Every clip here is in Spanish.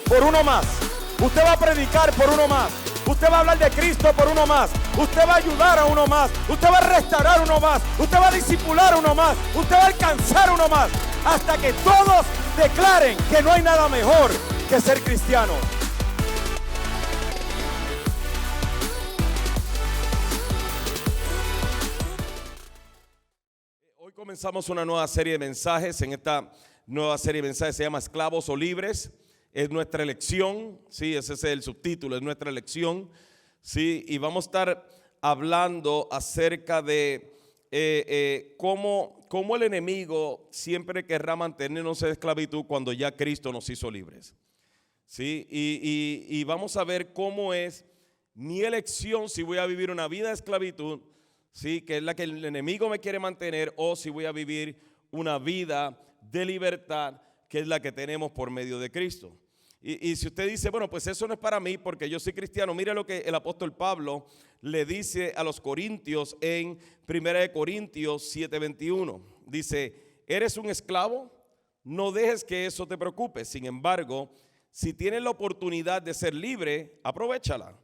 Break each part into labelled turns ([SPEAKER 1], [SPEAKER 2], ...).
[SPEAKER 1] por uno más. Usted va a predicar por uno más. Usted va a hablar de Cristo por uno más. Usted va a ayudar a uno más. Usted va a restaurar a uno más. Usted va a discipular a uno más. Usted va a alcanzar a uno más. Hasta que todos declaren que no hay nada mejor que ser cristiano. Hoy comenzamos una nueva serie de mensajes. En esta nueva serie de mensajes se llama Esclavos o Libres. Es nuestra elección, sí, ese es el subtítulo, es nuestra elección, sí, y vamos a estar hablando acerca de cómo el enemigo siempre querrá mantenernos en esclavitud cuando ya Cristo nos hizo libres, sí, y vamos a ver cómo es mi elección si voy a vivir una vida de esclavitud, sí, que es la que el enemigo me quiere mantener, o si voy a vivir una vida de libertad, que es la que tenemos por medio de Cristo. Y si usted dice, bueno, pues eso no es para mí porque yo soy cristiano, mire lo que el apóstol Pablo le dice a los corintios en 1 Corintios 7:21. Dice, ¿eres un esclavo? No dejes que eso te preocupe. Sin embargo, si tienes la oportunidad de ser libre, aprovéchala.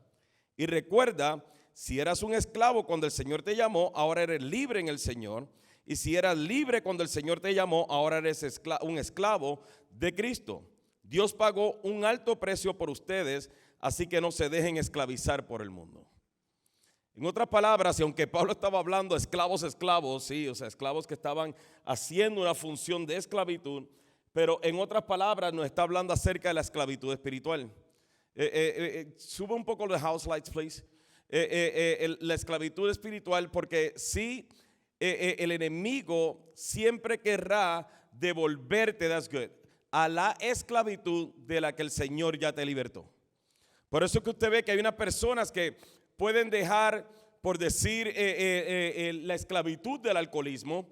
[SPEAKER 1] Y recuerda, si eras un esclavo cuando el Señor te llamó, ahora eres libre en el Señor. Y si eras libre cuando el Señor te llamó, ahora eres un esclavo de Cristo. Dios pagó un alto precio por ustedes, así que no se dejen esclavizar por el mundo. En otras palabras, y aunque Pablo estaba hablando de esclavos, sí, o sea, esclavos que estaban haciendo una función de esclavitud, pero en otras palabras nos está hablando acerca de la esclavitud espiritual. Sube un poco los house lights, please. La esclavitud espiritual, porque sí, el enemigo siempre querrá devolverte, that's good, a la esclavitud de la que el Señor ya te libertó. Por eso es que usted ve que hay unas personas que pueden dejar, por decir, la esclavitud del alcoholismo,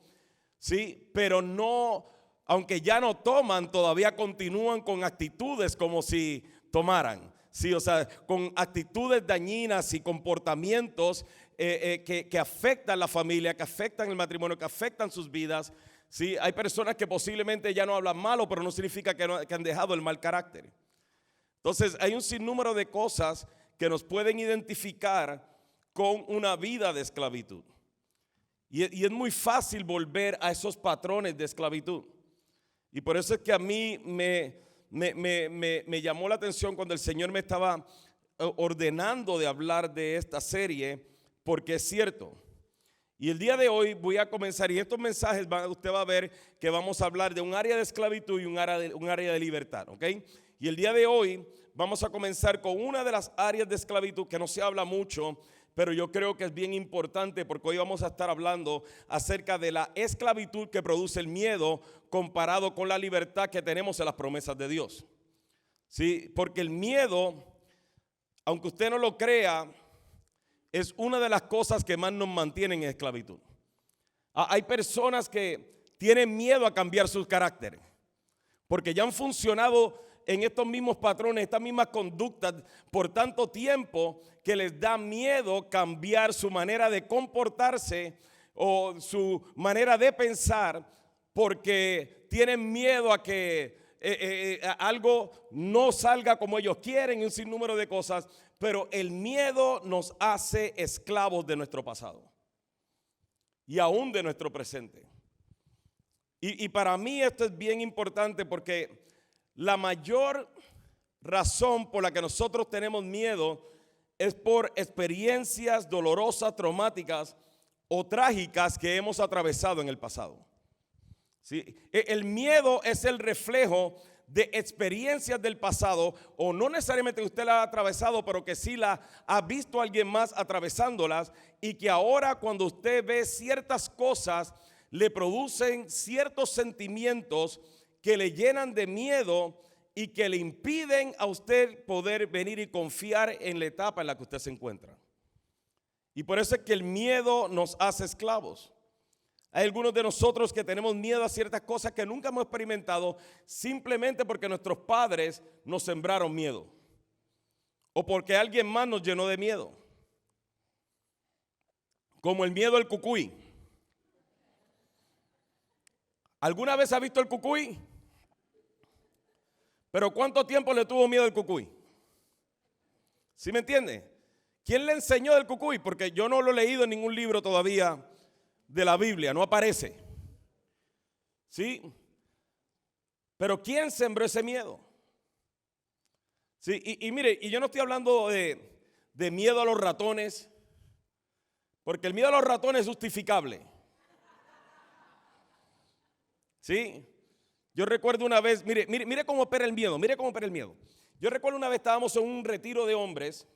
[SPEAKER 1] ¿sí? Pero no, aunque ya no toman, todavía continúan con actitudes como si tomaran, ¿sí? O sea, con actitudes dañinas y comportamientos que afectan la familia, que afectan el matrimonio, que afectan sus vidas. Sí, hay personas que posiblemente ya no hablan malo, pero no significa que han dejado el mal carácter. Entonces hay un sinnúmero de cosas que nos pueden identificar con una vida de esclavitud. Y es muy fácil volver a esos patrones de esclavitud. Y por eso es que a mí me llamó la atención cuando el Señor me estaba ordenando de hablar de esta serie, porque es cierto. Y el día de hoy voy a comenzar, y estos mensajes usted va a ver que vamos a hablar de un área de esclavitud y un área de libertad, ¿ok? Y el día de hoy vamos a comenzar con una de las áreas de esclavitud que no se habla mucho, pero yo creo que es bien importante, porque hoy vamos a estar hablando acerca de la esclavitud que produce el miedo comparado con la libertad que tenemos en las promesas de Dios. Sí, porque el miedo, aunque usted no lo crea, es una de las cosas que más nos mantienen en esclavitud. Hay personas que tienen miedo a cambiar su carácter, porque ya han funcionado en estos mismos patrones, estas mismas conductas por tanto tiempo, que les da miedo cambiar su manera de comportarse o su manera de pensar, porque tienen miedo a que algo no salga como ellos quieren y un sinnúmero de cosas. Pero el miedo nos hace esclavos de nuestro pasado y aún de nuestro presente. Y para mí esto es bien importante, porque la mayor razón por la que nosotros tenemos miedo es por experiencias dolorosas, traumáticas o trágicas que hemos atravesado en el pasado. ¿Sí? El miedo es el reflejo de experiencias del pasado, o no necesariamente usted la ha atravesado, pero que sí la ha visto a alguien más atravesándolas, y que ahora cuando usted ve ciertas cosas le producen ciertos sentimientos que le llenan de miedo y que le impiden a usted poder venir y confiar en la etapa en la que usted se encuentra. Y por eso es que el miedo nos hace esclavos. Hay algunos de nosotros que tenemos miedo a ciertas cosas que nunca hemos experimentado, simplemente porque nuestros padres nos sembraron miedo, o porque alguien más nos llenó de miedo, como el miedo al cucuy. ¿Alguna vez ha visto el cucuy? Pero ¿cuánto tiempo le tuvo miedo el cucuy? ¿Sí me entiende? ¿Quién le enseñó del cucuy? Porque yo no lo he leído en ningún libro todavía de la Biblia, no aparece. ¿Sí? Pero ¿quién sembró ese miedo? Sí, y mire, y yo no estoy hablando de miedo a los ratones, porque el miedo a los ratones es justificable. ¿Sí? Yo recuerdo una vez, mire cómo opera el miedo, mire cómo opera el miedo. Yo recuerdo una vez estábamos en un retiro de hombres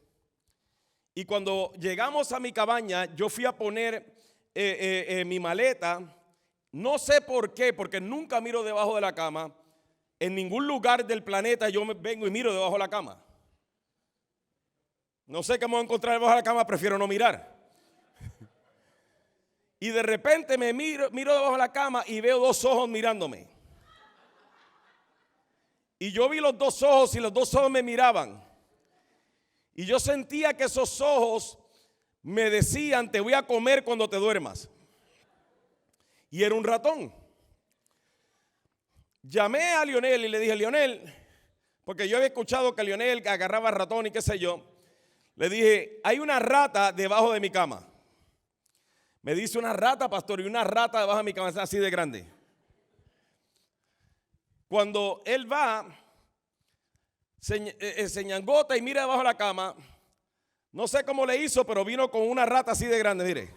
[SPEAKER 1] y cuando llegamos a mi cabaña, yo fui a poner mi maleta, no sé por qué, porque nunca miro debajo de la cama. En ningún lugar del planeta yo vengo y miro debajo de la cama. No sé qué me voy a encontrar debajo de la cama, prefiero no mirar. Y de repente me miro debajo de la cama y veo dos ojos mirándome. Y yo vi los dos ojos y los dos ojos me miraban. Y yo sentía que esos ojos me decían: te voy a comer cuando te duermas. Y era un ratón. Llamé a Lionel y le dije: Lionel, porque yo había escuchado que Lionel agarraba ratón y qué sé yo. Le dije: hay una rata debajo de mi cama. Me dice: una rata, pastor, y una rata debajo de mi cama, es así de grande. Cuando él va, se ñangota y mira debajo de la cama, no sé cómo le hizo, pero vino con una rata así de grande, mire.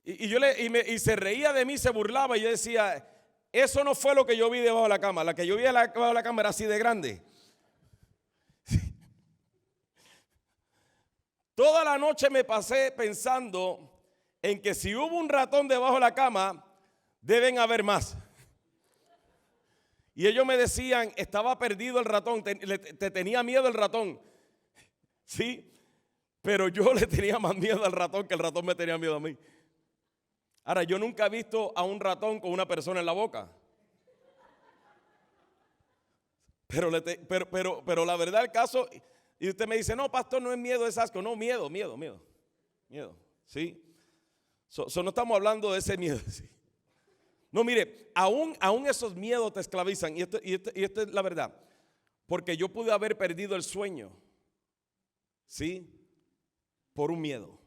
[SPEAKER 1] Y se reía de mí, se burlaba y yo decía: eso no fue lo que yo vi debajo de la cama. La que yo vi debajo de la cama era así de grande. Toda la noche me pasé pensando en que si hubo un ratón debajo de la cama, deben haber más. Y ellos me decían: estaba perdido el ratón, te tenía miedo el ratón. Sí, pero yo le tenía más miedo al ratón que el ratón me tenía miedo a mí. Ahora, yo nunca he visto a un ratón con una persona en la boca. Pero la verdad el caso, y usted me dice: no, pastor, no es miedo, es asco. No, miedo. ¿Sí? No estamos hablando de ese miedo. ¿Sí? No, mire, aún esos miedos te esclavizan. Y esto es la verdad. Porque yo pude haber perdido el sueño, ¿sí? Por un miedo.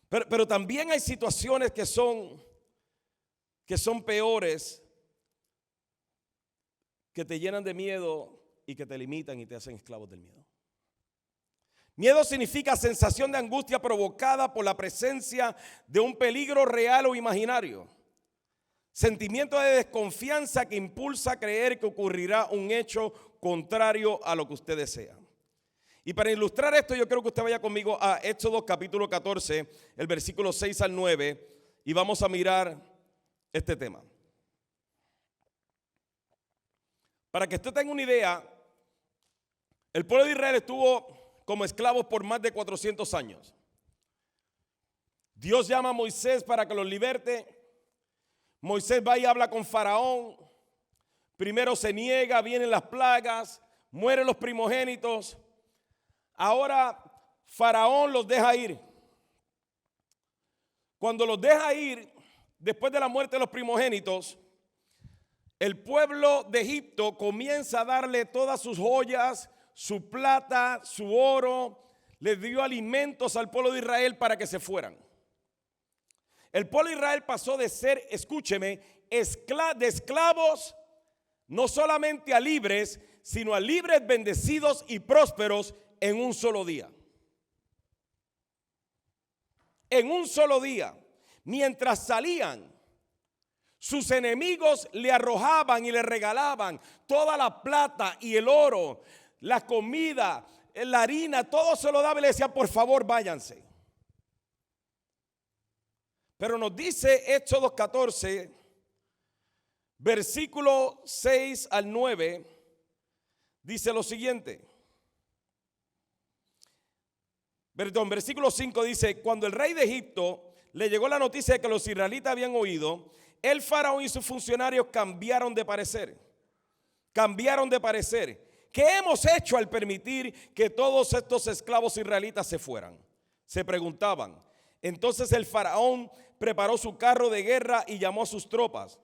[SPEAKER 1] Pero también hay situaciones que son peores, que te llenan de miedo y que te limitan y te hacen esclavos del miedo. Miedo significa sensación de angustia provocada por la presencia de un peligro real o imaginario. Sentimiento de desconfianza que impulsa a creer que ocurrirá un hecho contrario a lo que usted desea. Y para ilustrar esto, yo quiero que usted vaya conmigo a Éxodo capítulo 14, el versículo 6 al 9, y vamos a mirar este tema. Para que usted tenga una idea, el pueblo de Israel estuvo como esclavos por más de 400 años. Dios llama a Moisés para que los liberte. Moisés va y habla con Faraón. Primero se niega, vienen las plagas, mueren los primogénitos. Ahora Faraón los deja ir. Cuando los deja ir, después de la muerte de los primogénitos, el pueblo de Egipto comienza a darle todas sus joyas, su plata, su oro. Les dio alimentos al pueblo de Israel para que se fueran. El pueblo de Israel pasó de ser, escúcheme, de esclavos no solamente a libres, sino a libres, bendecidos y prósperos en un solo día. En un solo día. Mientras salían, sus enemigos le arrojaban y le regalaban toda la plata y el oro, la comida, la harina, todo se lo daba y le decían: por favor, váyanse. Pero nos dice Éxodo 14, versículo 6 al 9, dice lo siguiente. Versículo 5 dice: cuando el rey de Egipto le llegó la noticia de que los israelitas habían huido, el faraón y sus funcionarios cambiaron de parecer. ¿Qué hemos hecho al permitir que todos estos esclavos israelitas se fueran?, se preguntaban. Entonces el faraón preparó su carro de guerra y llamó a sus tropas.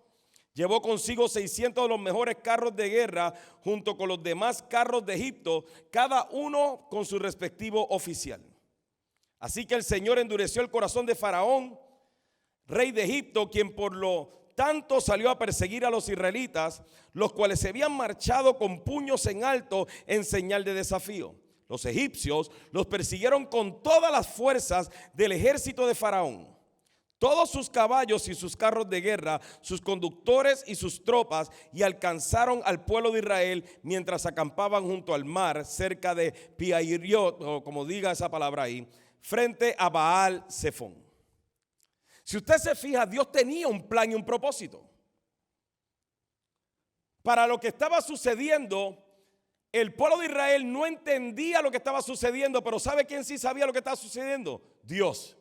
[SPEAKER 1] Llevó consigo 600 de los mejores carros de guerra junto con los demás carros de Egipto, cada uno con su respectivo oficial. Así que el Señor endureció el corazón de Faraón, rey de Egipto, quien por lo tanto salió a perseguir a los israelitas, los cuales se habían marchado con puños en alto en señal de desafío. Los egipcios los persiguieron con todas las fuerzas del ejército de Faraón. Todos sus caballos y sus carros de guerra, sus conductores y sus tropas, y alcanzaron al pueblo de Israel mientras acampaban junto al mar, cerca de Pi-hahirot, o como diga esa palabra ahí, frente a Baal-Zephón. Si usted se fija, Dios tenía un plan y un propósito. Para lo que estaba sucediendo, el pueblo de Israel no entendía lo que estaba sucediendo, pero ¿sabe quién sí sabía lo que estaba sucediendo? Dios.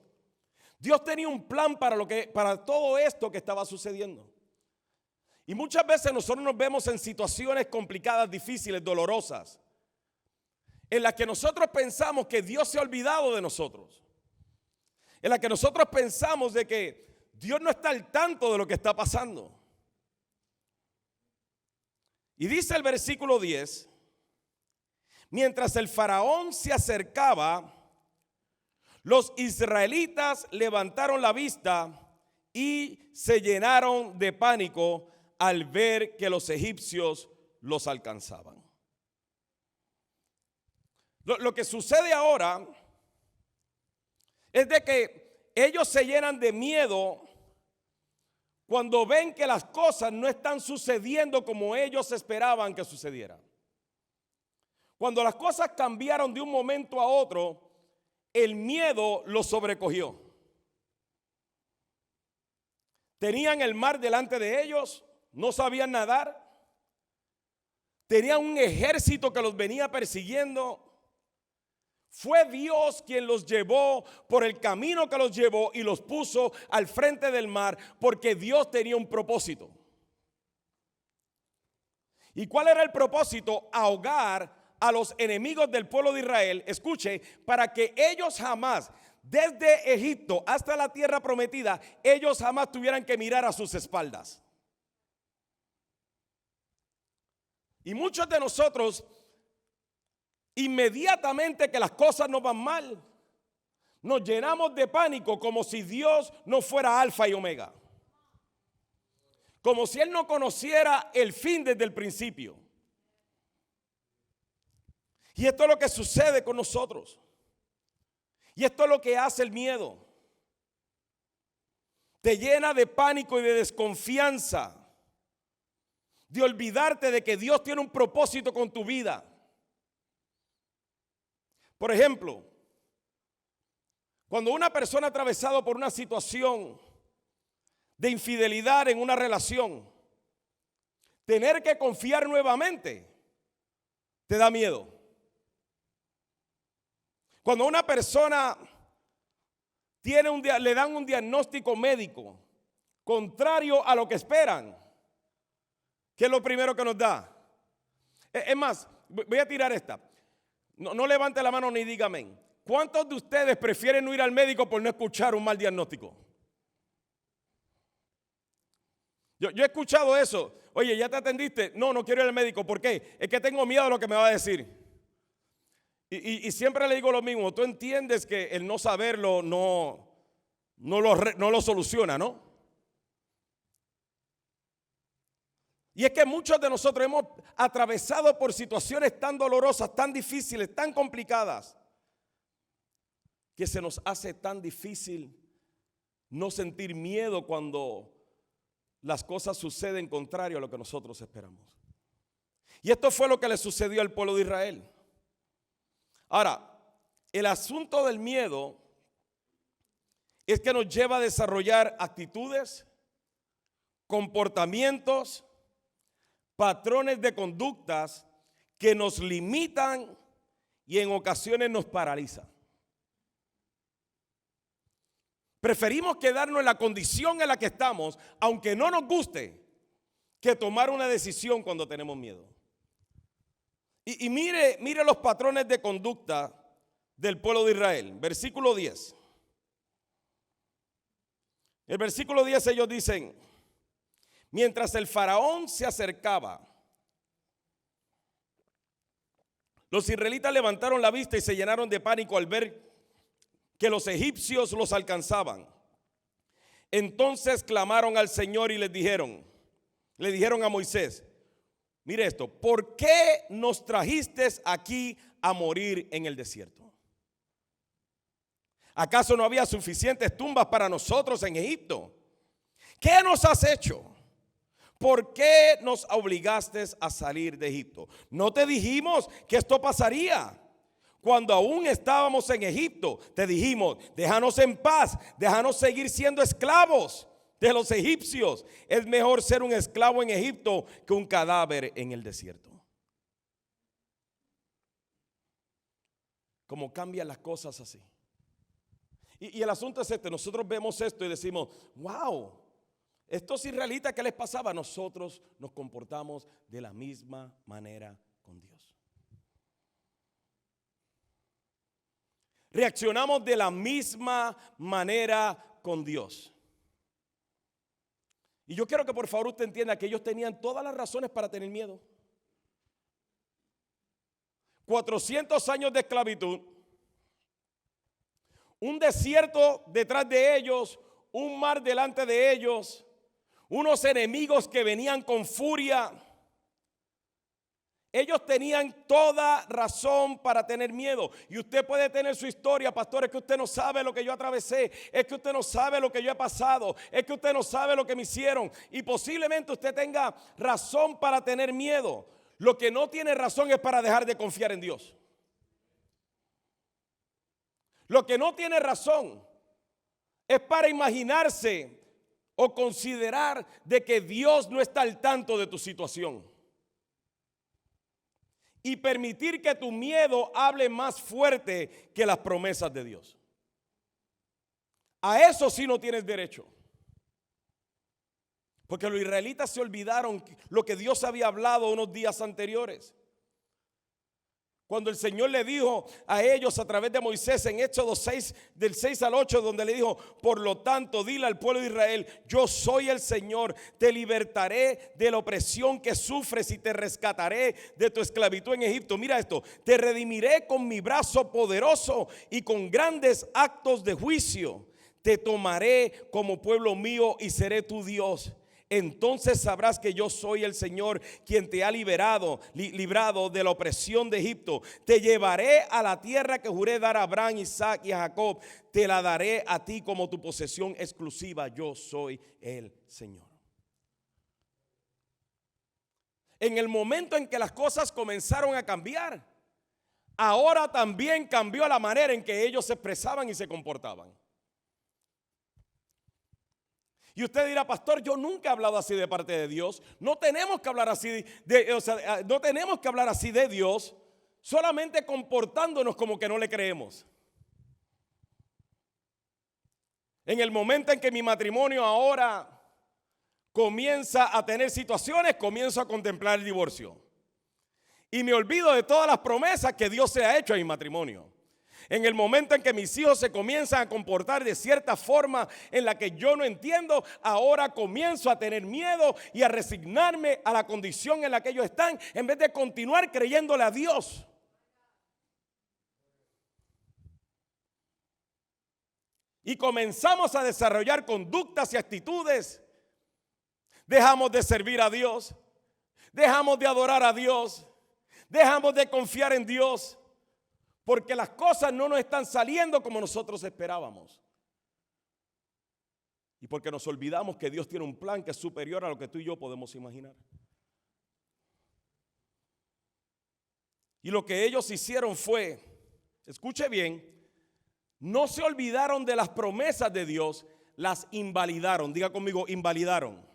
[SPEAKER 1] Dios tenía un plan para todo esto que estaba sucediendo. Y muchas veces nosotros nos vemos en situaciones complicadas, difíciles, dolorosas, en las que nosotros pensamos que Dios se ha olvidado de nosotros, en las que nosotros pensamos de que Dios no está al tanto de lo que está pasando. Y dice el versículo 10, mientras el faraón se acercaba, los israelitas levantaron la vista y se llenaron de pánico al ver que los egipcios los alcanzaban. Lo que sucede ahora es de que ellos se llenan de miedo cuando ven que las cosas no están sucediendo como ellos esperaban que sucedieran. Cuando las cosas cambiaron de un momento a otro, el miedo los sobrecogió. Tenían el mar delante de ellos, no sabían nadar. Tenían un ejército que los venía persiguiendo. Fue Dios quien los llevó por el camino que los llevó y los puso al frente del mar, porque Dios tenía un propósito. ¿Y cuál era el propósito? Ahogar a los enemigos del pueblo de Israel, escuche, para que ellos jamás, desde Egipto hasta la tierra prometida, ellos jamás tuvieran que mirar a sus espaldas. Y muchos de nosotros, inmediatamente que las cosas nos van mal, nos llenamos de pánico como si Dios no fuera alfa y omega, como si Él no conociera el fin desde el principio. Y esto es lo que sucede con nosotros. Y esto es lo que hace el miedo. Te llena de pánico y de desconfianza, de olvidarte de que Dios tiene un propósito con tu vida. Por ejemplo, cuando una persona ha atravesado por una situación de infidelidad en una relación, tener que confiar nuevamente te da miedo. Cuando a una persona le dan un diagnóstico médico contrario a lo que esperan, ¿qué es lo primero que nos da? Es más, voy a tirar esta. No levante la mano ni diga amén. ¿Cuántos de ustedes prefieren no ir al médico por no escuchar un mal diagnóstico? Yo he escuchado eso. Oye, ¿ya te atendiste? No quiero ir al médico. ¿Por qué? Es que tengo miedo de lo que me va a decir. Y siempre le digo lo mismo. Tú entiendes que el no saberlo no lo soluciona, ¿no? Y es que muchos de nosotros hemos atravesado por situaciones tan dolorosas, tan difíciles, tan complicadas, que se nos hace tan difícil no sentir miedo cuando las cosas suceden contrario a lo que nosotros esperamos. Y esto fue lo que le sucedió al pueblo de Israel. Ahora, el asunto del miedo es que nos lleva a desarrollar actitudes, comportamientos, patrones de conductas que nos limitan y en ocasiones nos paralizan. Preferimos quedarnos en la condición en la que estamos, aunque no nos guste, que tomar una decisión cuando tenemos miedo. Y mire los patrones de conducta del pueblo de Israel. Versículo 10. El versículo 10 ellos dicen: Mientras el faraón se acercaba, los israelitas levantaron la vista y se llenaron de pánico al ver que los egipcios los alcanzaban. Entonces clamaron al Señor y le dijeron a Moisés: mire esto, ¿por qué nos trajiste aquí a morir en el desierto? ¿Acaso no había suficientes tumbas para nosotros en Egipto? ¿Qué nos has hecho? ¿Por qué nos obligaste a salir de Egipto? ¿No te dijimos que esto pasaría? Cuando aún estábamos en Egipto, te dijimos: déjanos en paz, déjanos seguir siendo esclavos de los egipcios. Es mejor ser un esclavo en Egipto que un cadáver en el desierto. Como cambian las cosas así. Y el asunto es este: nosotros vemos esto y decimos: wow, estos israelitas, ¿qué les pasaba? Nosotros nos comportamos de la misma manera con Dios. Reaccionamos de la misma manera con Dios. Y yo quiero que por favor usted entienda que ellos tenían todas las razones para tener miedo. 400 años de esclavitud, un desierto detrás de ellos, un mar delante de ellos, unos enemigos que venían con furia. Ellos tenían toda razón para tener miedo. Y usted puede tener su historia: pastor, es que usted no sabe lo que yo atravesé, es que usted no sabe lo que yo he pasado, es que usted no sabe lo que me hicieron. Y posiblemente usted tenga razón para tener miedo. Lo que no tiene razón es para dejar de confiar en Dios. Lo que no tiene razón es para imaginarse o considerar de que Dios no está al tanto de tu situación. Y permitir que tu miedo hable más fuerte que las promesas de Dios. A eso sí no tienes derecho. Porque los israelitas se olvidaron lo que Dios había hablado unos días anteriores. Cuando el Señor le dijo a ellos a través de Moisés en Éxodo 6, del 6 al 8, donde le dijo: por lo tanto, dile al pueblo de Israel: yo soy el Señor, te libertaré de la opresión que sufres y te rescataré de tu esclavitud en Egipto. Mira esto: te redimiré con mi brazo poderoso y con grandes actos de juicio. Te tomaré como pueblo mío y seré tu Dios. Entonces sabrás que yo soy el Señor, quien te ha librado de la opresión de Egipto. Te llevaré a la tierra que juré dar a Abraham, Isaac y a Jacob. Te la daré a ti como tu posesión exclusiva. Yo soy el Señor. En el momento en que las cosas comenzaron a cambiar, ahora también cambió la manera en que ellos se expresaban y se comportaban. Y usted dirá: pastor, yo nunca he hablado así de parte de Dios. No tenemos que hablar así no tenemos que hablar así de Dios, solamente comportándonos como que no le creemos. En el momento en que mi matrimonio ahora comienza a tener situaciones, comienzo a contemplar el divorcio. Y me olvido de todas las promesas que Dios se ha hecho a mi matrimonio. En el momento en que mis hijos se comienzan a comportar de cierta forma en la que yo no entiendo, ahora comienzo a tener miedo y a resignarme a la condición en la que ellos están, en vez de continuar creyéndole a Dios. Y comenzamos a desarrollar conductas y actitudes. Dejamos de servir a Dios, dejamos de adorar a Dios, dejamos de confiar en Dios. Porque las cosas no nos están saliendo como nosotros esperábamos. Y porque nos olvidamos que Dios tiene un plan que es superior a lo que tú y yo podemos imaginar. Y lo que ellos hicieron fue, escuche bien, no se olvidaron de las promesas de Dios, las invalidaron. Diga conmigo: invalidaron.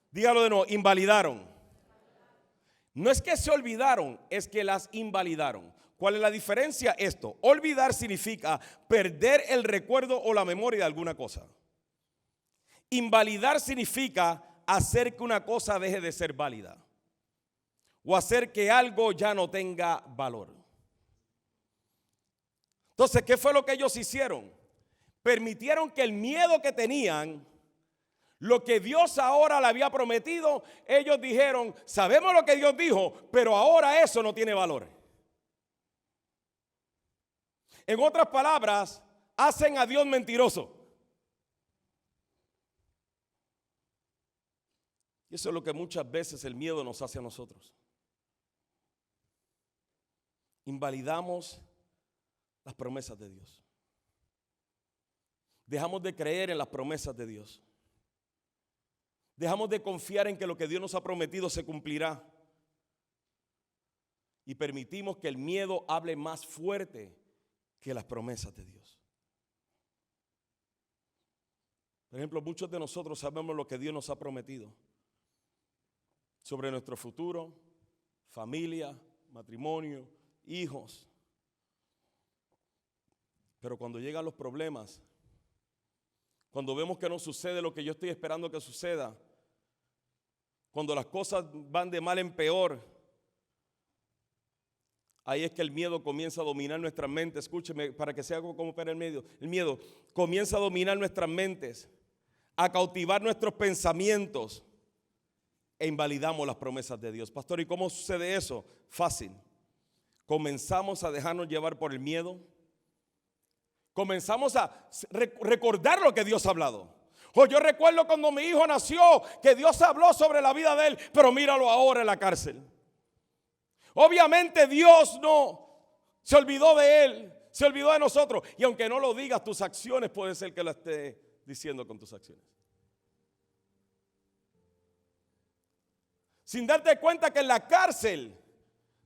[SPEAKER 1] Dígalo de nuevo: invalidaron. No es que se olvidaron, es que las invalidaron. ¿Cuál es la diferencia? Esto: olvidar significa perder el recuerdo o la memoria de alguna cosa. Invalidar significa hacer que una cosa deje de ser válida o hacer que algo ya no tenga valor. Entonces, ¿qué fue lo que ellos hicieron? Permitieron que el miedo que tenían Lo que Dios ahora le había prometido, ellos dijeron, sabemos lo que Dios dijo, pero ahora eso no tiene valor. En otras palabras, hacen a Dios mentiroso. Y eso es lo que muchas veces el miedo nos hace a nosotros. Invalidamos las promesas de Dios. Dejamos de creer en las promesas de Dios. Dejamos de confiar en que lo que Dios nos ha prometido se cumplirá. Y permitimos que el miedo hable más fuerte que las promesas de Dios. Por ejemplo, muchos de nosotros sabemos lo que Dios nos ha prometido sobre nuestro futuro, familia, matrimonio, hijos. Pero cuando llegan los problemas, cuando vemos que no sucede lo que yo estoy esperando que suceda, cuando las cosas van de mal en peor, ahí es que el miedo comienza a dominar nuestras mentes. Escúcheme, para que sea como para el medio. El miedo comienza a dominar nuestras mentes, a cautivar nuestros pensamientos e invalidamos las promesas de Dios. Pastor, ¿y cómo sucede eso? Fácil. Comenzamos a dejarnos llevar por el miedo. Comenzamos a recordar lo que Dios ha hablado. Yo recuerdo cuando mi hijo nació, que Dios habló sobre la vida de él, pero míralo ahora en la cárcel. Obviamente Dios no se olvidó de él, se olvidó de nosotros. Y aunque no lo digas, tus acciones puede ser que lo esté diciendo con tus acciones. Sin darte cuenta que en la cárcel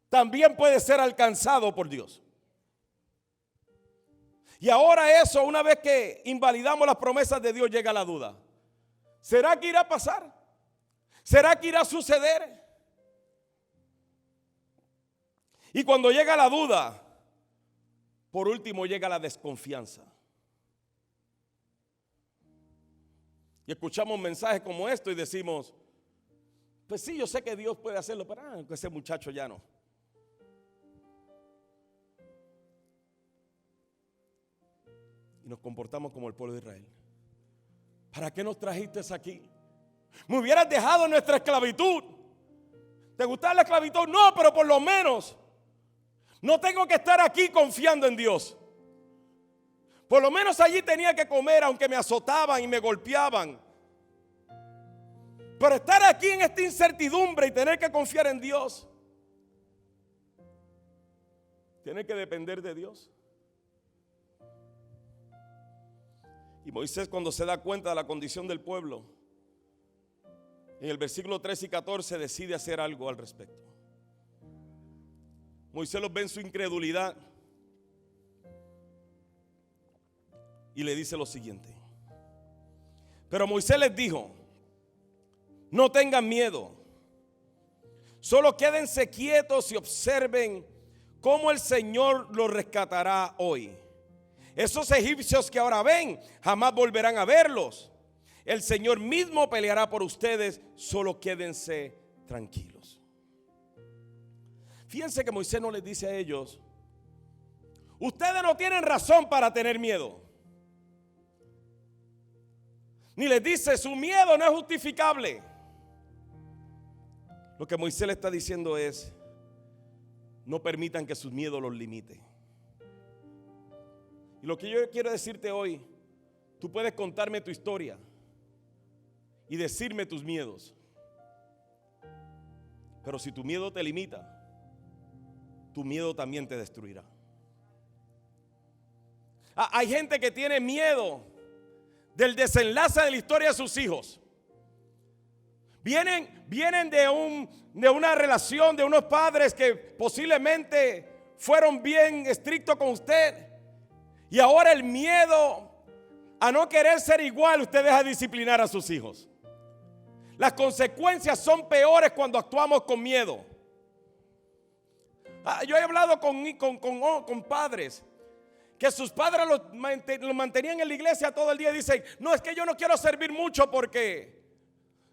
[SPEAKER 1] también puede ser alcanzado por Dios. Y ahora eso, una vez que invalidamos las promesas de Dios, llega la duda. ¿Será que irá a pasar? ¿Será que irá a suceder? Y cuando llega la duda, por último llega la desconfianza. Y escuchamos mensajes como esto y decimos, pues sí, yo sé que Dios puede hacerlo, pero ese muchacho ya no. Y nos comportamos como el pueblo de Israel. ¿Para qué nos trajiste aquí? Me hubieras dejado en nuestra esclavitud. ¿Te gustaba la esclavitud? No, pero por lo menos no tengo que estar aquí confiando en Dios. Por lo menos allí tenía que comer, aunque me azotaban y me golpeaban. Pero estar aquí en esta incertidumbre y tener que confiar en Dios, tener que depender de Dios. Y Moisés, cuando se da cuenta de la condición del pueblo, en el versículo 13 y 14 decide hacer algo al respecto. Moisés los ve en su incredulidad y le dice lo siguiente. Pero Moisés les dijo, no tengan miedo, solo quédense quietos y observen cómo el Señor los rescatará hoy. Esos egipcios que ahora ven, jamás volverán a verlos. El Señor mismo peleará por ustedes, solo quédense tranquilos. Fíjense que Moisés no les dice a ellos, ustedes no tienen razón para tener miedo. Ni les dice, su miedo no es justificable. Lo que Moisés le está diciendo es, no permitan que sus miedos los limite. Y lo que yo quiero decirte hoy, tú puedes contarme tu historia y decirme tus miedos. Pero si tu miedo te limita, tu miedo también te destruirá. Hay gente que tiene miedo del desenlace de la historia de sus hijos. Vienen de una relación de unos padres que posiblemente fueron bien estrictos con usted. Y ahora el miedo a no querer ser igual, usted deja de disciplinar a sus hijos. Las consecuencias son peores cuando actuamos con miedo. Yo he hablado con padres que sus padres los mantenían en la iglesia todo el día y dicen, no, es que yo no quiero servir mucho porque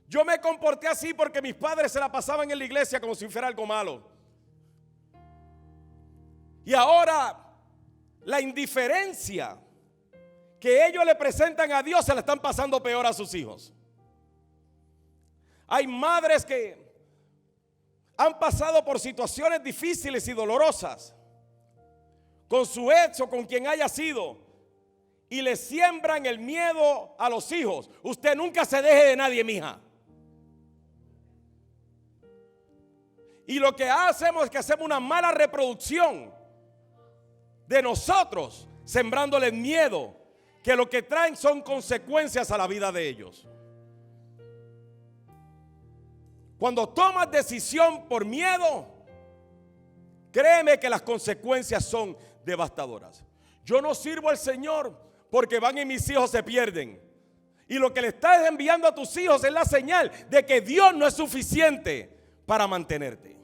[SPEAKER 1] yo me comporté así porque mis padres se la pasaban en la iglesia como si fuera algo malo. Y ahora la indiferencia que ellos le presentan a Dios se la están pasando peor a sus hijos. Hay madres que han pasado por situaciones difíciles y dolorosas con su ex o con quien haya sido, y le siembran el miedo a los hijos. Usted nunca se deje de nadie, mija. Y lo que hacemos es que hacemos una mala reproducción de nosotros, sembrándoles miedo, que lo que traen son consecuencias a la vida de ellos. Cuando tomas decisión por miedo, créeme que las consecuencias son devastadoras. Yo no sirvo al Señor porque van y mis hijos se pierden. Y lo que le estás enviando a tus hijos es la señal de que Dios no es suficiente para mantenerte.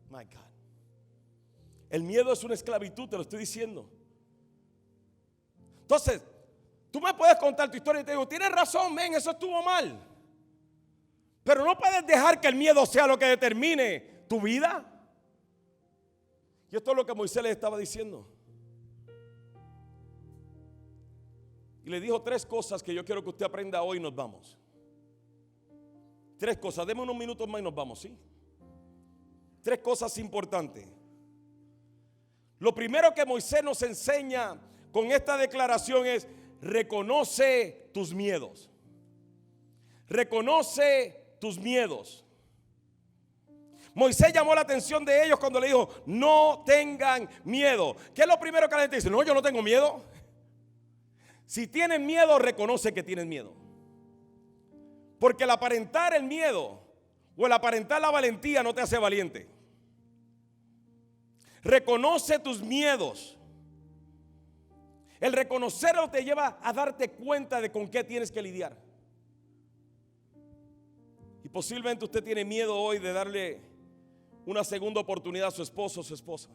[SPEAKER 1] My God. El miedo es una esclavitud, te lo estoy diciendo. Entonces, tú me puedes contar tu historia y te digo, tienes razón, men, eso estuvo mal. Pero no puedes dejar que el miedo sea lo que determine tu vida. Y esto es lo que Moisés le estaba diciendo. Y le dijo 3 cosas que yo quiero que usted aprenda hoy y nos vamos. 3 cosas, deme unos minutos más y nos vamos, ¿sí? 3 cosas importantes. Lo primero que Moisés nos enseña con esta declaración es: reconoce tus miedos. Reconoce tus miedos. Moisés llamó la atención de ellos cuando le dijo: no tengan miedo. ¿Qué es lo primero que la gente dice? No, yo no tengo miedo. Si tienen miedo, reconoce que tienen miedo. Porque el aparentar el miedo o el aparentar la valentía no te hace valiente. Reconoce tus miedos. El reconocerlo te lleva a darte cuenta de con qué tienes que lidiar. Y posiblemente usted tiene miedo hoy de darle una segunda oportunidad a su esposo o su esposa.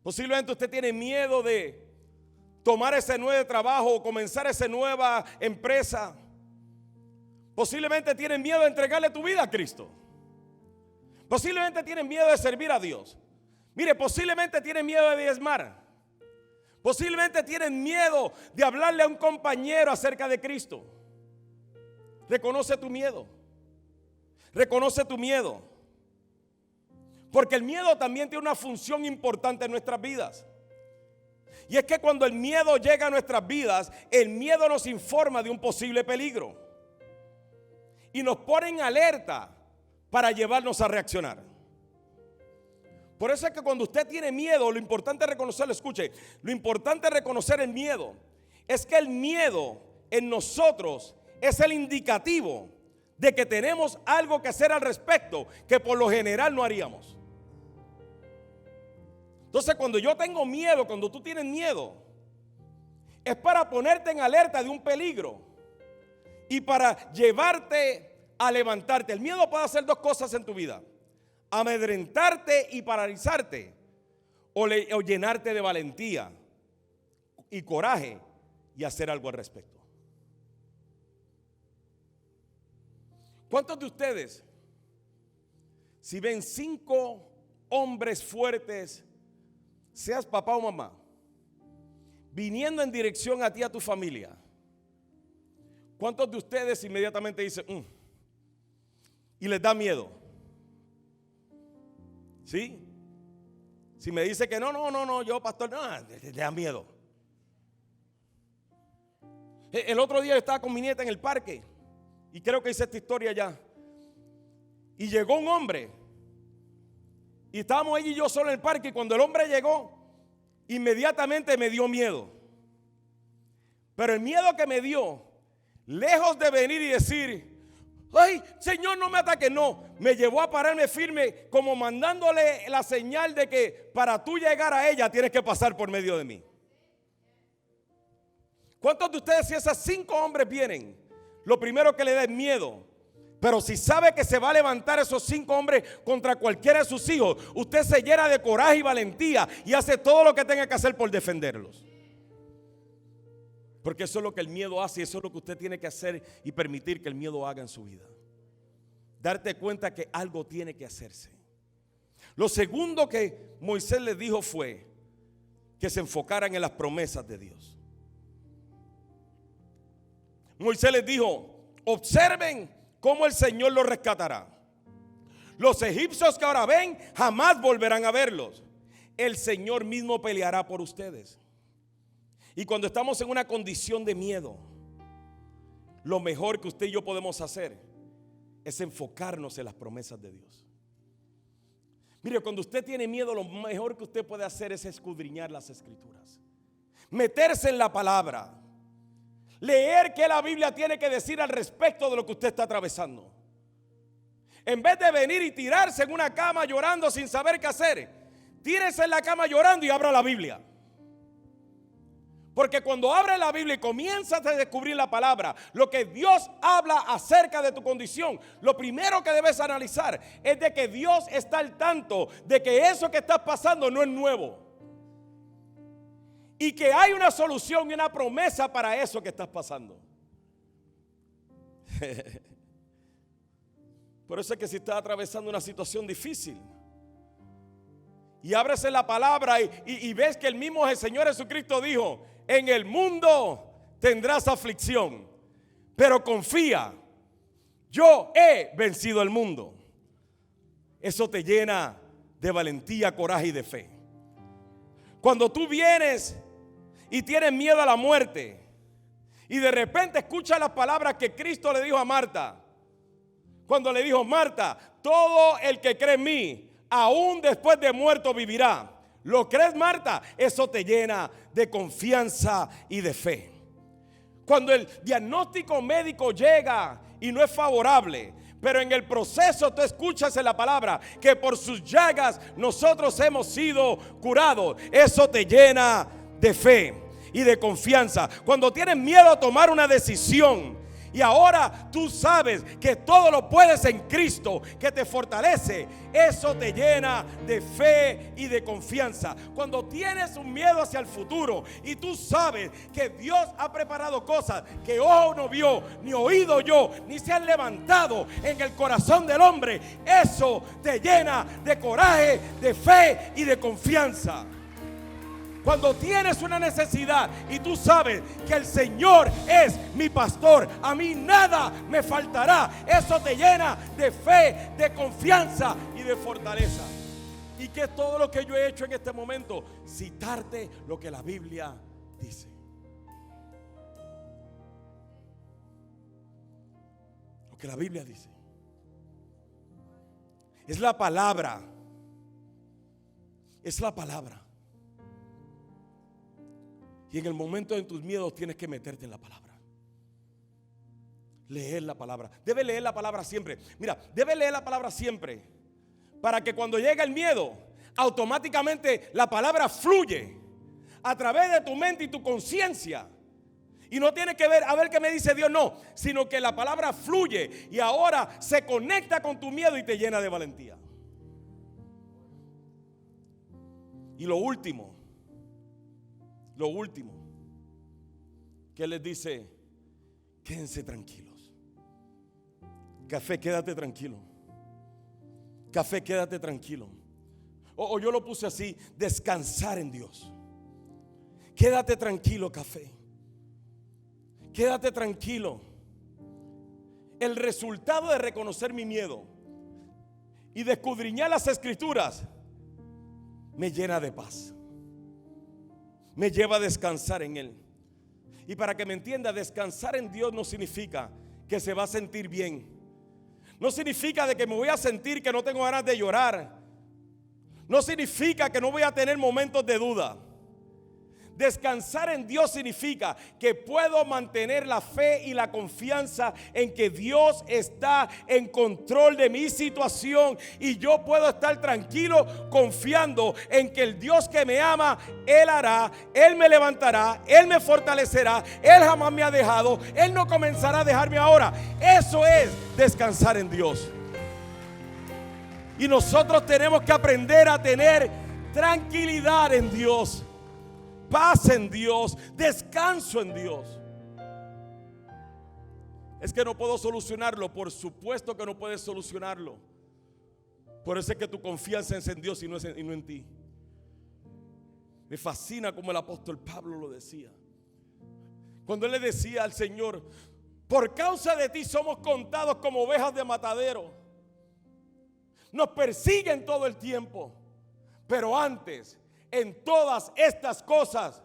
[SPEAKER 1] Posiblemente usted tiene miedo de tomar ese nuevo trabajo o comenzar esa nueva empresa. Posiblemente tiene miedo de entregarle tu vida a Cristo. Posiblemente tiene miedo de servir a Dios. Mire, posiblemente tiene miedo de diezmar. Posiblemente tienen miedo de hablarle a un compañero acerca de Cristo. Reconoce tu miedo. Reconoce tu miedo. Porque el miedo también tiene una función importante en nuestras vidas. Y es que cuando el miedo llega a nuestras vidas, el miedo nos informa de un posible peligro. Y nos pone en alerta para llevarnos a reaccionar. Por eso es que cuando usted tiene miedo, lo importante es reconocerlo. Escuche, lo importante es reconocer el miedo. Es que el miedo en nosotros es el indicativo de que tenemos algo que hacer al respecto, que por lo general no haríamos. Entonces, cuando yo tengo miedo, cuando tú tienes miedo, es para ponerte en alerta de un peligro y para llevarte a levantarte. El miedo puede hacer 2 cosas en tu vida: amedrentarte y paralizarte, o llenarte de valentía y coraje y hacer algo al respecto. ¿Cuántos de ustedes, si ven 5 hombres fuertes, seas papá o mamá, viniendo en dirección a ti, a tu familia, cuántos de ustedes inmediatamente dicen y les da miedo? ¿Sí? Si me dice que no, yo pastor, no, le da miedo. El otro día estaba con mi nieta en el parque, y creo que hice esta historia ya, y llegó un hombre, y estábamos ella y yo solo en el parque, y cuando el hombre llegó, inmediatamente me dio miedo. Pero el miedo que me dio, lejos de venir y decir: ay, Señor, no me ataques, no, me llevó a pararme firme, como mandándole la señal de que para tú llegar a ella tienes que pasar por medio de mí. ¿Cuántos de ustedes, si esos 5 hombres vienen, lo primero que le da es miedo? Pero si sabe que se va a levantar esos 5 hombres contra cualquiera de sus hijos, usted se llena de coraje y valentía y hace todo lo que tenga que hacer por defenderlos. Porque eso es lo que el miedo hace, y eso es lo que usted tiene que hacer y permitir que el miedo haga en su vida. Darte cuenta que algo tiene que hacerse. Lo segundo que Moisés les dijo fue que se enfocaran en las promesas de Dios. Moisés les dijo: observen cómo el Señor los rescatará. Los egipcios que ahora ven jamás volverán a verlos. El Señor mismo peleará por ustedes. Y cuando estamos en una condición de miedo, lo mejor que usted y yo podemos hacer es enfocarnos en las promesas de Dios. Mire, cuando usted tiene miedo, lo mejor que usted puede hacer es escudriñar las Escrituras, meterse en la palabra, leer qué la Biblia tiene que decir al respecto de lo que usted está atravesando. En vez de venir y tirarse en una cama llorando sin saber qué hacer, tírese en la cama llorando y abra la Biblia. Porque cuando abres la Biblia y comienzas a descubrir la palabra, lo que Dios habla acerca de tu condición, lo primero que debes analizar es de que Dios está al tanto de que eso que estás pasando no es nuevo. Y que hay una solución y una promesa para eso que estás pasando. Por eso es que si estás atravesando una situación difícil y abres en la palabra y ves que el mismo Señor Jesucristo dijo: en el mundo tendrás aflicción, pero confía, yo he vencido el mundo. Eso te llena de valentía, coraje y de fe. Cuando tú vienes y tienes miedo a la muerte y de repente escuchas las palabras que Cristo le dijo a Marta, cuando le dijo: Marta, todo el que cree en mí, aún después de muerto vivirá. ¿Lo crees, Marta? Eso te llena de confianza y de fe. Cuando el diagnóstico médico llega y no es favorable, pero en el proceso tú escuchas en la palabra que por sus llagas nosotros hemos sido curados, eso te llena de fe y de confianza. Cuando tienes miedo a tomar una decisión y ahora tú sabes que todo lo puedes en Cristo, que te fortalece, eso te llena de fe y de confianza. Cuando tienes un miedo hacia el futuro y tú sabes que Dios ha preparado cosas que ojo no vio, ni oído yo, ni se han levantado en el corazón del hombre, eso te llena de coraje, de fe y de confianza. Cuando tienes una necesidad y tú sabes que el Señor es mi pastor, a mí nada me faltará, eso te llena de fe, de confianza y de fortaleza. ¿Y qué es todo lo que yo he hecho en este momento? Citarte lo que la Biblia dice. Lo que la Biblia dice. Es la palabra. Es la palabra. Y en el momento de tus miedos tienes que meterte en la palabra. Leer la palabra. Debes leer la palabra siempre. Mira, debes leer la palabra siempre, para que cuando llegue el miedo, automáticamente la palabra fluye a través de tu mente y tu conciencia. Y no tiene que ver a ver qué me dice Dios, no, sino que la palabra fluye y ahora se conecta con tu miedo y te llena de valentía. Y lo último que les dice: quédense tranquilos. Café, quédate tranquilo. Café, quédate tranquilo. O yo lo puse así: descansar en Dios. Quédate tranquilo, Café. Quédate tranquilo. El resultado de reconocer mi miedo y de escudriñar las Escrituras me llena de paz. Me lleva a descansar en Él. Y para que me entienda, descansar en Dios no significa que se va a sentir bien. No significa de que me voy a sentir que no tengo ganas de llorar. No significa que no voy a tener momentos de duda. Descansar en Dios significa que puedo mantener la fe y la confianza en que Dios está en control de mi situación, y yo puedo estar tranquilo confiando en que el Dios que me ama, Él hará, Él me levantará, Él me fortalecerá, Él jamás me ha dejado, Él no comenzará a dejarme ahora. Eso es descansar en Dios. Y nosotros tenemos que aprender a tener tranquilidad en Dios, paz en Dios, descanso en Dios. Es que no puedo solucionarlo. Por supuesto que no puedes solucionarlo. Por eso es que tu confianza es en Dios y no en ti. Me fascina como el apóstol Pablo lo decía. Cuando él le decía al Señor: Por causa de ti somos contados como ovejas de matadero. Nos persiguen todo el tiempo. Pero antes, en todas estas cosas,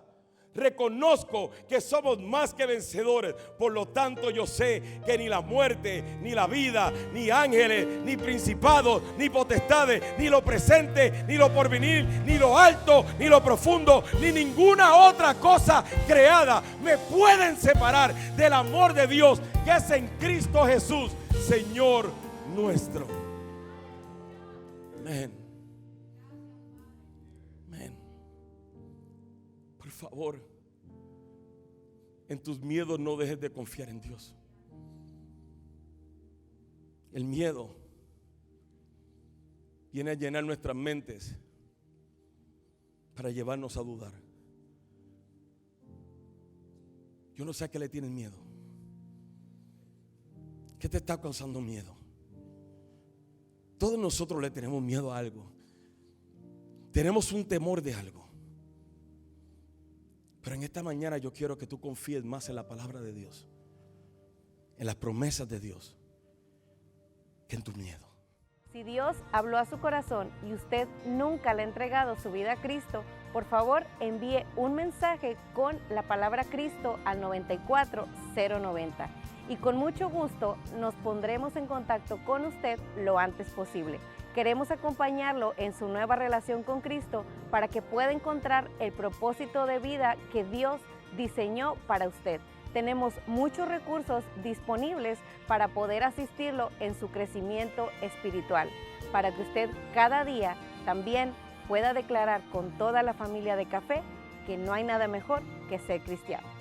[SPEAKER 1] reconozco que somos más que vencedores. Por lo tanto, yo sé que ni la muerte, ni la vida, ni ángeles, ni principados, ni potestades, ni lo presente, ni lo porvenir, ni lo alto, ni lo profundo, ni ninguna otra cosa creada me pueden separar del amor de Dios que es en Cristo Jesús, Señor nuestro. Amén. Por favor, en tus miedos no dejes de confiar en Dios. El miedo viene a llenar nuestras mentes para llevarnos a dudar. Yo no sé a qué le tienes miedo. ¿Qué te está causando miedo? Todos nosotros le tenemos miedo a algo. Tenemos un temor de algo. Pero en esta mañana yo quiero que tú confíes más en la palabra de Dios, en las promesas de Dios, que en tu miedo.
[SPEAKER 2] Si Dios habló a su corazón y usted nunca le ha entregado su vida a Cristo, por favor envíe un mensaje con la palabra Cristo al 94090 y con mucho gusto nos pondremos en contacto con usted lo antes posible. Queremos acompañarlo en su nueva relación con Cristo para que pueda encontrar el propósito de vida que Dios diseñó para usted. Tenemos muchos recursos disponibles para poder asistirlo en su crecimiento espiritual, para que usted cada día también pueda declarar con toda la familia de Café que no hay nada mejor que ser cristiano.